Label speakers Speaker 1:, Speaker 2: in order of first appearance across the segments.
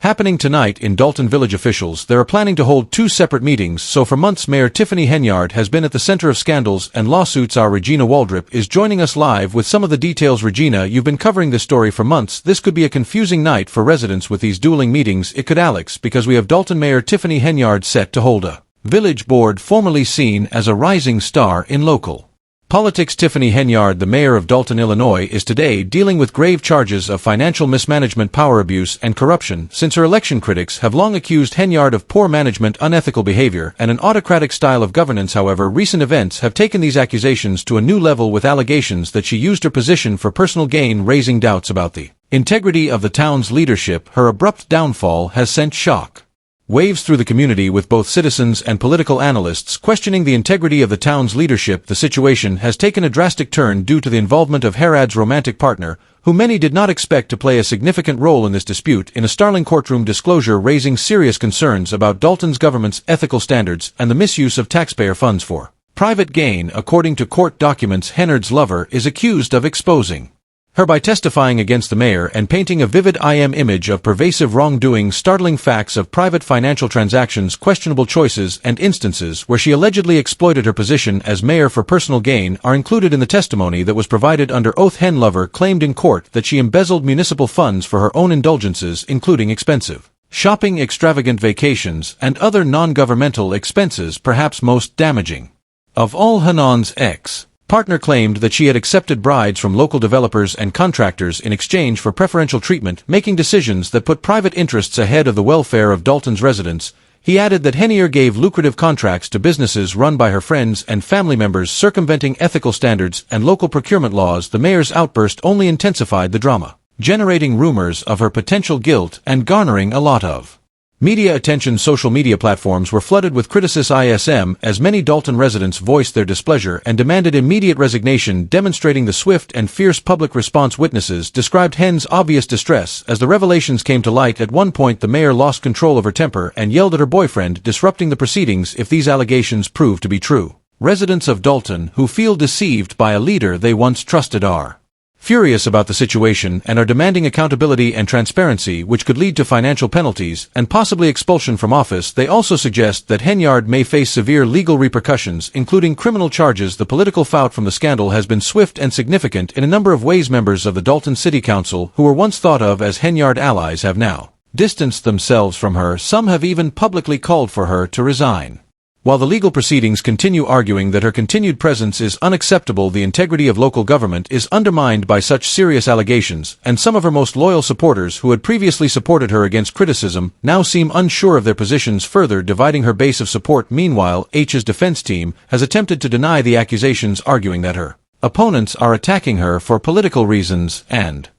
Speaker 1: Happening tonight in Dalton Village. Officials there are planning to hold two separate meetings, so for months Mayor Tiffany Henyard has been at the center of scandals and lawsuits. Our Regina Waldrop is joining us live with some of the details. Regina, you've been covering this story for months. This could be a confusing night for residents with these dueling meetings. It could, Alex, because we have Dalton Mayor Tiffany Henyard set to hold a village board formerly seen as a rising star in local politics. Tiffany Henyard, the mayor of Dalton, Illinois, is today dealing with grave charges of financial mismanagement, power abuse, and corruption, since her election critics have long accused Henyard of poor management, unethical behavior, and an autocratic style of governance. However, recent events have taken these accusations to a new level, with allegations that she used her position for personal gain, raising doubts about the integrity of the town's leadership. Her abrupt downfall has sent shock waves through the community, with both citizens and political analysts questioning the integrity of the town's leadership. The situation has taken a drastic turn due to the involvement of Henyard's romantic partner, who many did not expect to play a significant role in this dispute, in a startling courtroom disclosure raising serious concerns about Dalton's government's ethical standards and the misuse of taxpayer funds for private gain. According to court documents, Henyard's lover is accused of exposing her by testifying against the mayor and painting a vivid image of pervasive wrongdoing, startling facts of private financial transactions, questionable choices, and instances where she allegedly exploited her position as mayor for personal gain are included in the testimony that was provided under oath. Hen lover claimed in court that she embezzled municipal funds for her own indulgences, including expensive shopping, extravagant vacations, and other non-governmental expenses. Perhaps most damaging of all, Henyard's ex-partner claimed that she had accepted bribes from local developers and contractors in exchange for preferential treatment, making decisions that put private interests ahead of the welfare of Dalton's residents. He added that Henyard gave lucrative contracts to businesses run by her friends and family members, circumventing ethical standards and local procurement laws. The mayor's outburst only intensified the drama, generating rumors of her potential guilt and garnering a lot of media attention. Social media platforms were flooded with criticism as many Dalton residents voiced their displeasure and demanded immediate resignation, demonstrating the swift and fierce public response. Witnesses described Hen's obvious distress as the revelations came to light. At one point, the mayor lost control of her temper and yelled at her boyfriend, disrupting the proceedings if these allegations prove to be true. Residents of Dalton who feel deceived by a leader they once trusted are furious about the situation and are demanding accountability and transparency, which could lead to financial penalties and possibly expulsion from office. They also suggest that Henyard may face severe legal repercussions, including criminal charges. The political fallout from the scandal has been swift and significant in a number of ways. Members of the Dalton City Council, who were once thought of as Henyard allies, have now distanced themselves from her. Some have even publicly called for her to resign. While the legal proceedings continue, arguing that her continued presence is unacceptable, the integrity of local government is undermined by such serious allegations, and some of her most loyal supporters, who had previously supported her against criticism, now seem unsure of their positions, further dividing her base of support. Meanwhile, H's defense team has attempted to deny the accusations, arguing that her opponents are attacking her for political reasons and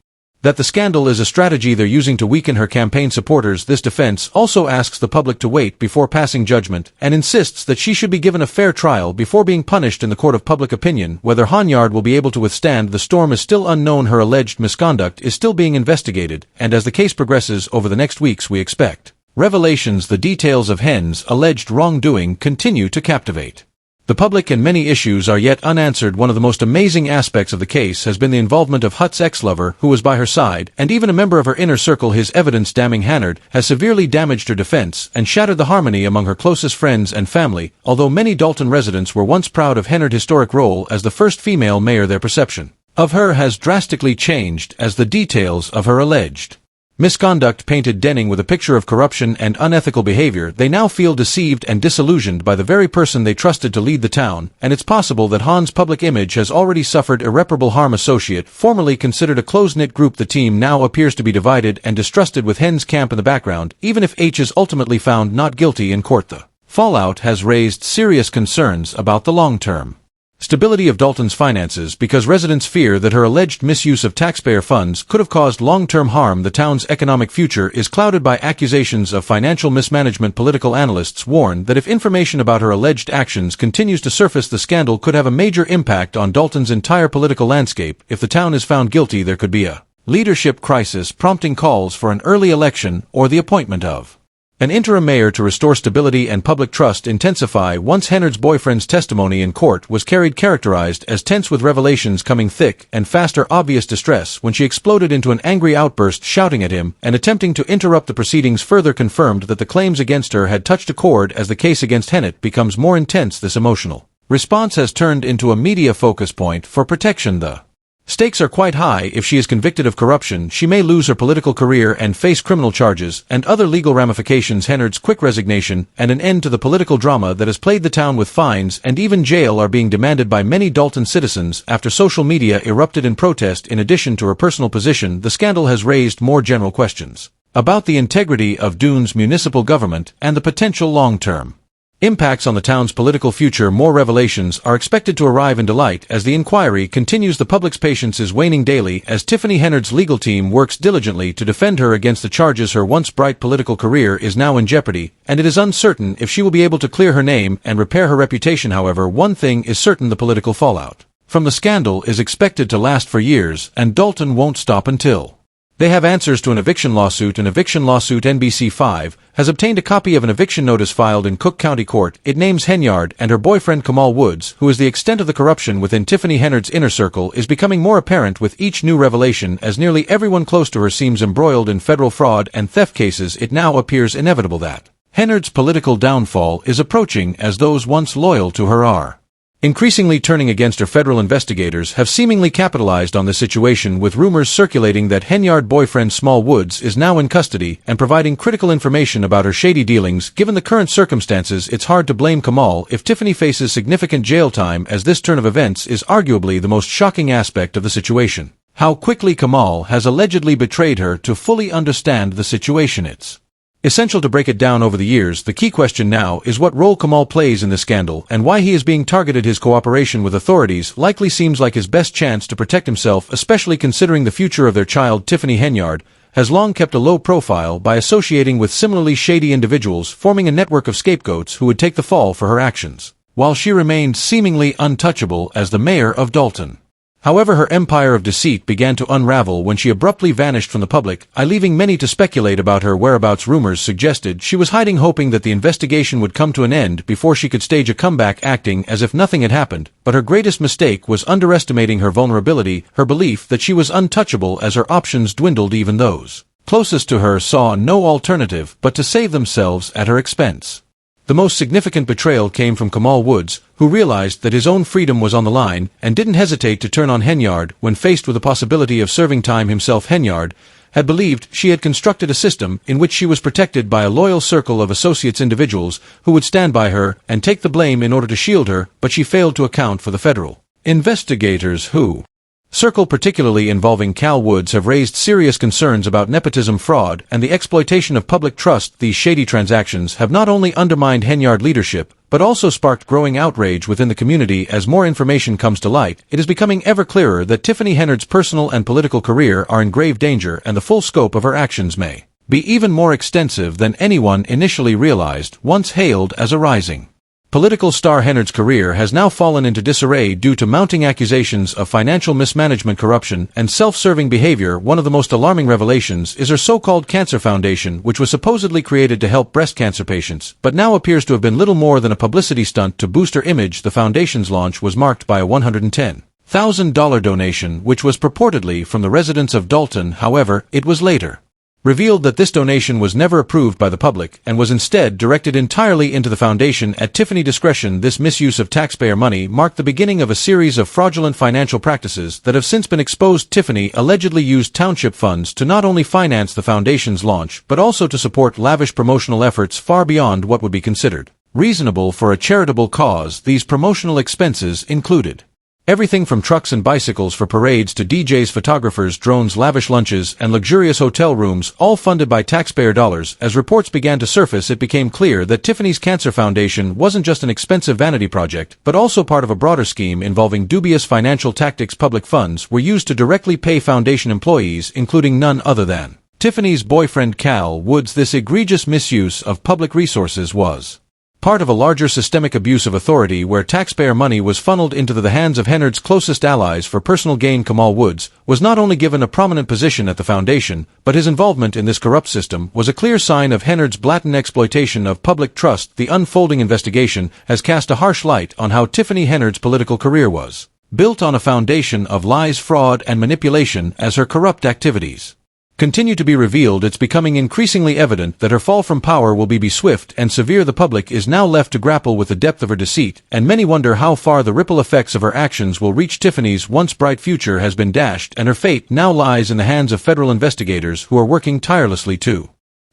Speaker 1: that the scandal is a strategy they're using to weaken her campaign supporters. This defense also asks the public to wait before passing judgment and insists that she should be given a fair trial before being punished in the court of public opinion. Whether Henyard will be able to withstand the storm is still unknown. Her alleged misconduct is still being investigated, and as the case progresses over the next weeks, we expect revelations. The details of Hen's alleged wrongdoing continue to captivate the public, and many issues are yet unanswered. One of the most amazing aspects of the case has been the involvement of Hut's ex-lover, who was by her side, and even a member of her inner circle. His evidence damning Henyard has severely damaged her defense and shattered the harmony among her closest friends and family. Although many Dalton residents were once proud of Henyard's historic role as the first female mayor, their perception of her has drastically changed as the details of her alleged misconduct painted Denning with a picture of corruption and unethical behavior. They now feel deceived and disillusioned by the very person they trusted to lead the town, and it's possible that Hen's public image has already suffered irreparable harm. Associate, formerly considered a close-knit group, the team now appears to be divided and distrusted, with Hen's camp in the background. Even if H is ultimately found not guilty in court, the fallout has raised serious concerns about the long-term stability of Dalton's finances, because residents fear that her alleged misuse of taxpayer funds could have caused long-term harm. The town's economic future is clouded by accusations of financial mismanagement. Political analysts warn that if information about her alleged actions continues to surface, the scandal could have a major impact on Dalton's entire political landscape. If the town is found guilty, there could be a leadership crisis, prompting calls for an early election or the appointment of An interim mayor to restore stability and public trust intensify. Once Henyard's boyfriend's testimony in court was characterized as tense with revelations coming thick and fast. Obvious distress when she exploded into an angry outburst shouting at him and attempting to interrupt the proceedings further confirmed that the claims against her had touched a chord. As the case against Henyard becomes more intense, this emotional response has turned into a media focus point for protection. The stakes are quite high. If she is convicted of corruption, she may lose her political career and face criminal charges and other legal ramifications. Henyard's quick resignation and an end to the political drama that has plagued the town with fines and even jail are being demanded by many Dalton citizens after social media erupted in protest. In addition to her personal position, the scandal has raised more general questions about the integrity of Dune's municipal government and the potential long-term impacts on the town's political future. More revelations are expected to arrive in delight as the inquiry continues. The public's patience is waning daily as Tiffany Henyard's legal team works diligently to defend her against the charges. Her once bright political career is now in jeopardy, and it is uncertain if she will be able to clear her name and repair her reputation. However, one thing is certain: the political fallout from the scandal is expected to last for years, and Dalton won't stop until they have answers to an eviction lawsuit. An eviction lawsuit. NBC5 has obtained a copy of an eviction notice filed in Cook County Court. It names Henyard and her boyfriend Kamal Woods. Who is the extent of the corruption within Tiffany Henyard's inner circle is becoming more apparent with each new revelation as nearly everyone close to her seems embroiled in federal fraud and theft cases. It now appears inevitable that Henyard's political downfall is approaching as those once loyal to her are increasingly turning against her. Federal investigators have seemingly capitalized on the situation, with rumors circulating that Henyard boyfriend Small Woods is now in custody and providing critical information about her shady dealings. Given the current circumstances, it's hard to blame Kamal if Tiffany faces significant jail time, as this turn of events is arguably the most shocking aspect of the situation. How quickly Kamal has allegedly betrayed her. To fully understand the situation, it's essential to break it down over the years. The key question now is what role Kamal plays in this scandal and why he is being targeted. His cooperation with authorities likely seems like his best chance to protect himself, especially considering the future of their child. Tiffany Henyard has long kept a low profile by associating with similarly shady individuals, forming a network of scapegoats who would take the fall for her actions, while she remained seemingly untouchable as the mayor of Dalton. However, her empire of deceit began to unravel when she abruptly vanished from the public eye, leaving many to speculate about her whereabouts. Rumors suggested she was hiding, hoping that the investigation would come to an end before she could stage a comeback, acting as if nothing had happened. But her greatest mistake was underestimating her vulnerability, her belief that she was untouchable as her options dwindled. Even those closest to her saw no alternative but to save themselves at her expense. The most significant betrayal came from Kamal Woods, who realized that his own freedom was on the line and didn't hesitate to turn on Henyard when faced with the possibility of serving time himself. Henyard had believed she had constructed a system in which she was protected by a loyal circle of associates, individuals who would stand by her and take the blame in order to shield her, but she failed to account for the federal investigators who circle, particularly involving Cal Woods, have raised serious concerns about nepotism, fraud, and the exploitation of public trust. These shady transactions have not only undermined Henyard leadership, but also sparked growing outrage within the community. As more information comes to light, it is becoming ever clearer that Tiffany Henyard's personal and political career are in grave danger, and the full scope of her actions may be even more extensive than anyone initially realized. Once hailed as a rising political star, Henyard's career has now fallen into disarray due to mounting accusations of financial mismanagement, corruption, and self-serving behavior. One of the most alarming revelations is her so-called cancer foundation, which was supposedly created to help breast cancer patients, but now appears to have been little more than a publicity stunt to boost her image. The foundation's launch was marked by a $110,000 donation, which was purportedly from the residents of Dalton. However, it was later revealed that this donation was never approved by the public and was instead directed entirely into the foundation at Tiffany discretion. This misuse of taxpayer money marked the beginning of a series of fraudulent financial practices that have since been exposed. Tiffany allegedly used township funds to not only finance the foundation's launch but also to support lavish promotional efforts far beyond what would be considered reasonable for a charitable cause. These promotional expenses included everything from trucks and bicycles for parades to DJs, photographers, drones, lavish lunches, and luxurious hotel rooms, all funded by taxpayer dollars. As reports began to surface, it became clear that Tiffany's Cancer Foundation wasn't just an expensive vanity project, but also part of a broader scheme involving dubious financial tactics. Public funds were used to directly pay foundation employees, including none other than Tiffany's boyfriend Cal Woods. This egregious misuse of public resources was Part of a larger systemic abuse of authority where taxpayer money was funneled into the hands of Henyard's closest allies for personal gain. Kamal Woods was not only given a prominent position at the foundation, but his involvement in this corrupt system was a clear sign of Henyard's blatant exploitation of public trust. The unfolding investigation has cast a harsh light on how Tiffany Henyard's political career was built on a foundation of lies, fraud, and manipulation. As her corrupt activities continue to be revealed, it's becoming increasingly evident that her fall from power will be swift and severe. The public is now left to grapple with the depth of her deceit, and many wonder how far the ripple effects of her actions will reach. Tiffany's once bright future has been dashed, and her fate now lies in the hands of federal investigators who are working tirelessly to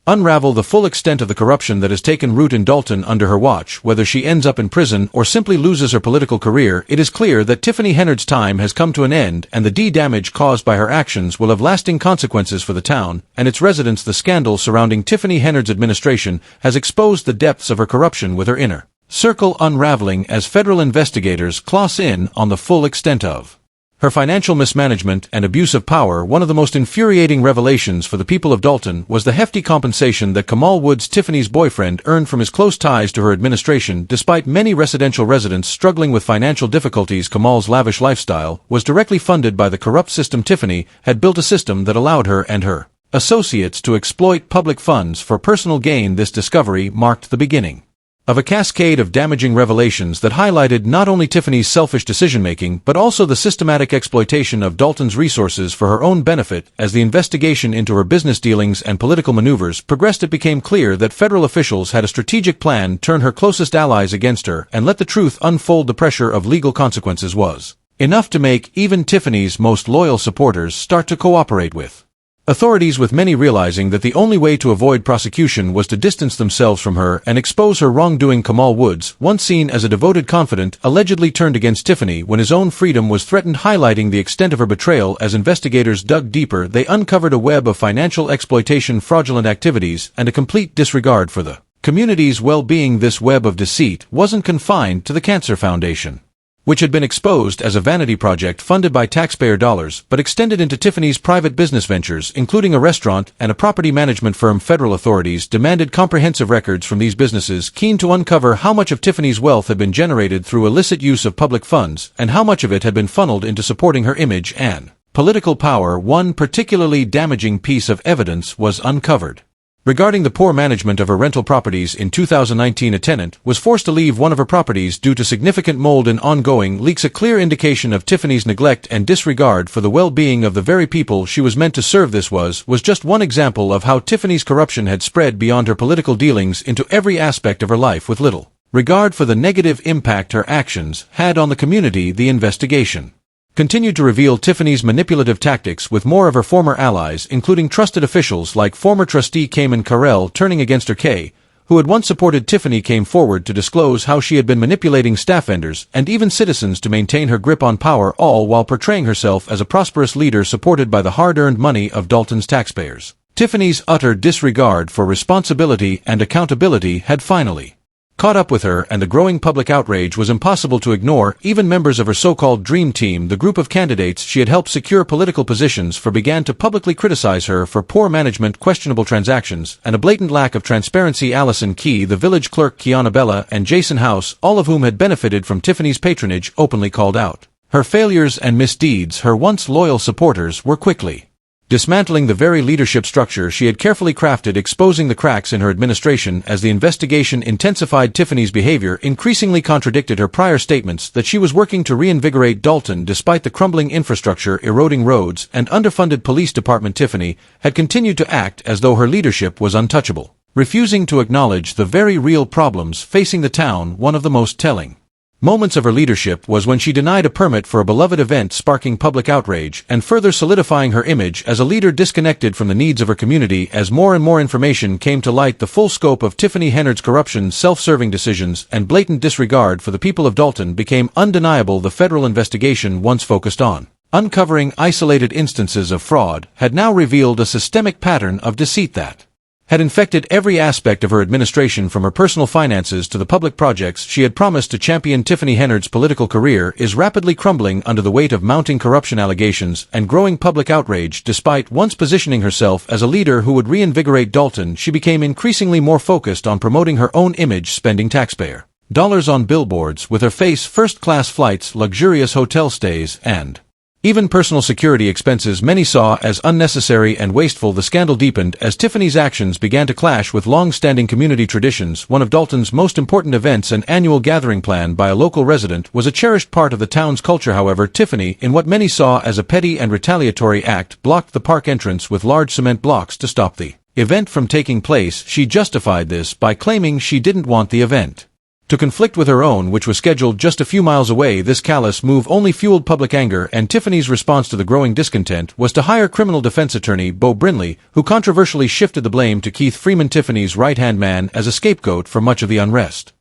Speaker 1: unravel the full extent of the corruption that has taken root in Dalton under her watch. Whether she ends up in prison or simply loses her political career, it is clear that Tiffany Henyard's time has come to an end, and the damage caused by her actions will have lasting consequences for the town and its residents. The scandal surrounding Tiffany Henyard's administration has exposed the depths of her corruption, with her inner circle unraveling as federal investigators close in on the full extent of her financial mismanagement and abuse of power. One of the most infuriating revelations for the people of Dalton was the hefty compensation that Kamal Woods, Tiffany's boyfriend, earned from his close ties to her administration. Despite many residential residents struggling with financial difficulties, Kamal's lavish lifestyle was directly funded by the corrupt system. Tiffany had built a system that allowed her and her associates to exploit public funds for personal gain. This discovery marked the beginning of a cascade of damaging revelations that highlighted not only Tiffany's selfish decision-making but also the systematic exploitation of Dalton's resources for her own benefit. As the investigation into her business dealings and political maneuvers progressed, it became clear that federal officials had a strategic plan to turn her closest allies against her and let the truth unfold. The pressure of legal consequences was enough to make even Tiffany's most loyal supporters start to cooperate with authorities, with many realizing that the only way to avoid prosecution was to distance themselves from her and expose her wrongdoing. Kamal Woods, once seen as a devoted confidant, allegedly turned against Tiffany when his own freedom was threatened, highlighting the extent of her betrayal. As investigators dug deeper, they uncovered a web of financial exploitation, fraudulent activities, and a complete disregard for the community's well-being. This web of deceit wasn't confined to the Cancer Foundation, which had been exposed as a vanity project funded by taxpayer dollars, but extended into Tiffany's private business ventures, including a restaurant and a property management firm. Federal authorities demanded comprehensive records from these businesses, keen to uncover how much of Tiffany's wealth had been generated through illicit use of public funds, and how much of it had been funneled into supporting her image and political power. One particularly damaging piece of evidence was uncovered regarding the poor management of her rental properties. In 2019, a tenant was forced to leave one of her properties due to significant mold and ongoing leaks, a clear indication of Tiffany's neglect and disregard for the well-being of the very people she was meant to serve. This was just one example of how Tiffany's corruption had spread beyond her political dealings into every aspect of her life, with little regard for the negative impact her actions had on the community. The investigation continued to reveal Tiffany's manipulative tactics, with more of her former allies, including trusted officials like former trustee Cayman Carell, turning against her. Kay, who had once supported Tiffany, came forward to disclose how she had been manipulating staff, vendors, and even citizens to maintain her grip on power, all while portraying herself as a prosperous leader supported by the hard-earned money of Dalton's taxpayers. Tiffany's utter disregard for responsibility and accountability had finally caught up with her, and the growing public outrage was impossible to ignore. Even members of her so-called dream team, the group of candidates she had helped secure political positions for, began to publicly criticize her for poor management, questionable transactions, and a blatant lack of transparency. Allison Key, the village clerk, Kiana Bella, and Jason House, all of whom had benefited from Tiffany's patronage, openly called out her failures and misdeeds. Her once loyal supporters were quickly dismantling the very leadership structure she had carefully crafted, exposing the cracks in her administration. As the investigation intensified, Tiffany's behavior increasingly contradicted her prior statements that she was working to reinvigorate Dalton despite the crumbling infrastructure, eroding roads, and underfunded police department. Tiffany had continued to act as though her leadership was untouchable, refusing to acknowledge the very real problems facing the town. One of the most telling moments of her leadership was when she denied a permit for a beloved event, sparking public outrage and further solidifying her image as a leader disconnected from the needs of her community. As more and more information came to light, the full scope of Tiffany Henyard's corruption, self-serving decisions, and blatant disregard for the people of Dalton became undeniable. The federal investigation, once focused on uncovering isolated instances of fraud, had now revealed a systemic pattern of deceit that had infected every aspect of her administration from her personal finances to the public projects she had promised to champion. Tiffany Henyard's political career is rapidly crumbling under the weight of mounting corruption allegations and growing public outrage. Despite once positioning herself as a leader who would reinvigorate Dalton, she became increasingly more focused on promoting her own image, spending taxpayer dollars on billboards, with her face first-class flights, luxurious hotel stays, and even personal security expenses many saw as unnecessary and wasteful. The scandal deepened as Tiffany's actions began to clash with long-standing community traditions. One of Dalton's most important events, an annual gathering planned by a local resident, was a cherished part of the town's culture. However, Tiffany, in what many saw as a petty and retaliatory act, blocked the park entrance with large cement blocks to stop the event from taking place. She justified this by claiming she didn't want the event to conflict with her own, which was scheduled just a few miles away. This callous move only fueled public anger, and Tiffany's response to the growing discontent was to hire criminal defense attorney Bo Brinley, who controversially shifted the blame to Keith Freeman, Tiffany's right-hand man, as a scapegoat for much of the unrest.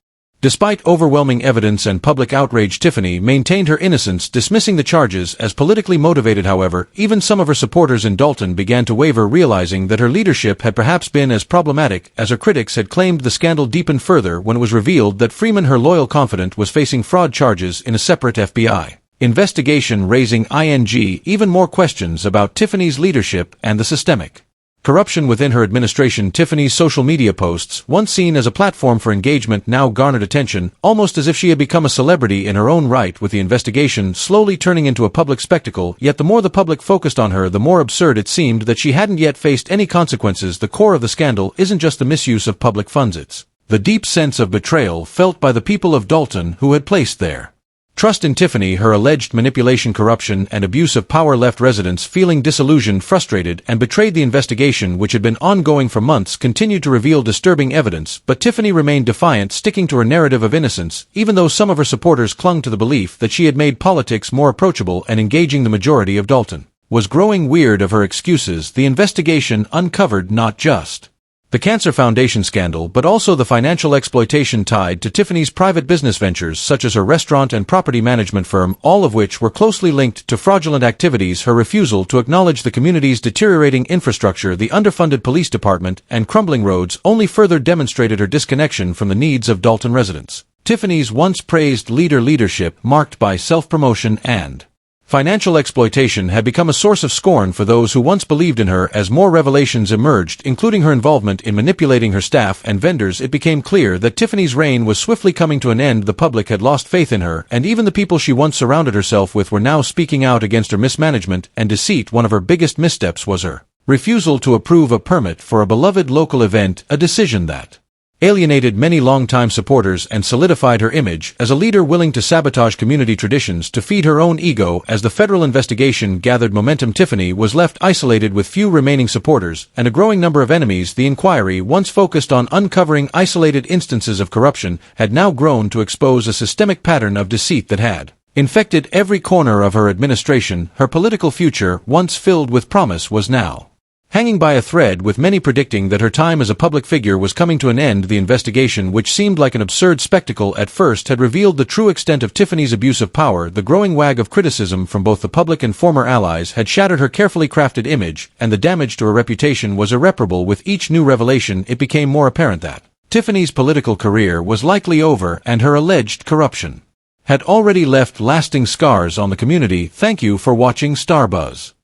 Speaker 1: Despite overwhelming evidence and public outrage, Tiffany maintained her innocence, dismissing the charges as politically motivated. However, even some of her supporters in Dalton began to waver, realizing that her leadership had perhaps been as problematic as her critics had claimed. The scandal deepened further when it was revealed that Freeman, her loyal confidant, was facing fraud charges in a separate FBI investigation, raising even more questions about Tiffany's leadership and the systemic corruption within her administration. Tiffany's social media posts, once seen as a platform for engagement, now garnered attention, almost as if she had become a celebrity in her own right, with the investigation slowly turning into a public spectacle. Yet the more the public focused on her, the more absurd it seemed that she hadn't yet faced any consequences. The core of the scandal isn't just the misuse of public funds, it's the deep sense of betrayal felt by the people of Dalton who had placed their trust in Tiffany. Her alleged manipulation, corruption, and abuse of power left residents feeling disillusioned, frustrated, and betrayed. The investigation, which had been ongoing for months, continued to reveal disturbing evidence, but Tiffany remained defiant, sticking to her narrative of innocence, even though some of her supporters clung to the belief that she had made politics more approachable and engaging. The majority of Dalton was growing weird of her excuses. The investigation uncovered not just the Cancer Foundation scandal, but also the financial exploitation tied to Tiffany's private business ventures, such as her restaurant and property management firm, all of which were closely linked to fraudulent activities. Her refusal to acknowledge the community's deteriorating infrastructure, the underfunded police department, and crumbling roads only further demonstrated her disconnection from the needs of Dalton residents. Tiffany's once praised leadership, marked by self-promotion and financial exploitation, had become a source of scorn for those who once believed in her. As more revelations emerged, including her involvement in manipulating her staff and vendors, it became clear that Tiffany's reign was swiftly coming to an end. The public had lost faith in her, and even the people she once surrounded herself with were now speaking out against her mismanagement and deceit. One of her biggest missteps was her refusal to approve a permit for a beloved local event, a decision that alienated many longtime supporters and solidified her image as a leader willing to sabotage community traditions to feed her own ego. As the federal investigation gathered momentum, Tiffany was left isolated with few remaining supporters and a growing number of enemies. The inquiry, once focused on uncovering isolated instances of corruption, had now grown to expose a systemic pattern of deceit that had infected every corner of her administration. Her political future, once filled with promise, was now hanging by a thread, with many predicting that her time as a public figure was coming to an end. The investigation, which seemed like an absurd spectacle at first, had revealed the true extent of Tiffany's abuse of power. The growing wave of criticism from both the public and former allies had shattered her carefully crafted image, and the damage to her reputation was irreparable. With each new revelation, it became more apparent that Tiffany's political career was likely over, and her alleged corruption had already left lasting scars on the community. Thank you for watching Starbuzz.